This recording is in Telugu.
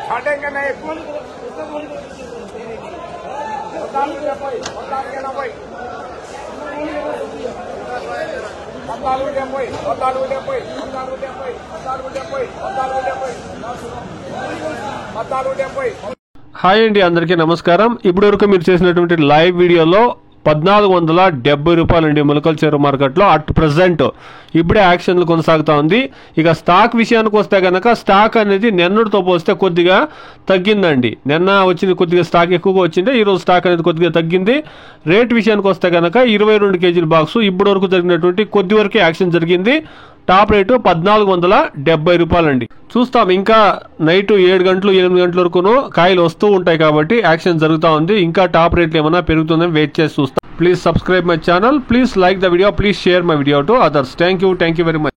छाटेंगे नहीं హాయ్ అండి, అందరికీ నమస్కారం. ఇప్పటి వరకు మీరు చేసినటువంటి లైవ్ వీడియోలో 1470 రూపాయలండి ములకల చెరువు మార్కెట్లో అట్ ప్రజెంట్ ఇప్పుడే యాక్షన్లు కొనసాగుతూ ఉంది. ఇక స్టాక్ విషయానికి వస్తే కనుక స్టాక్ అనేది నిన్నటితో పోస్తే కొద్దిగా తగ్గిందండి. నిన్న వచ్చింది కొద్దిగా స్టాక్ ఎక్కువగా వచ్చింది, ఈరోజు స్టాక్ అనేది కొద్దిగా తగ్గింది. రేట్ విషయానికి వస్తే కనుక 22 కేజీల బాక్సు ఇప్పటి వరకు జరిగినటువంటి కొద్ది వరకే యాక్షన్ జరిగింది. టాప్ రేటు 1470 రూపాయలండి. చూస్తాం, ఇంకా నైట్ 7 గంటలు 8 గంటల వరకును కాయలు వస్తూ ఉంటాయి కాబట్టి యాక్షన్ జరుగుతూ ఉంది. ఇంకా టాప్ రేట్లు ఏమైనా పెరుగుతుందని వెయిట్ చేసి చూస్తాం. Please subscribe my channel, please like the video, please share my video to others. Thank you very much.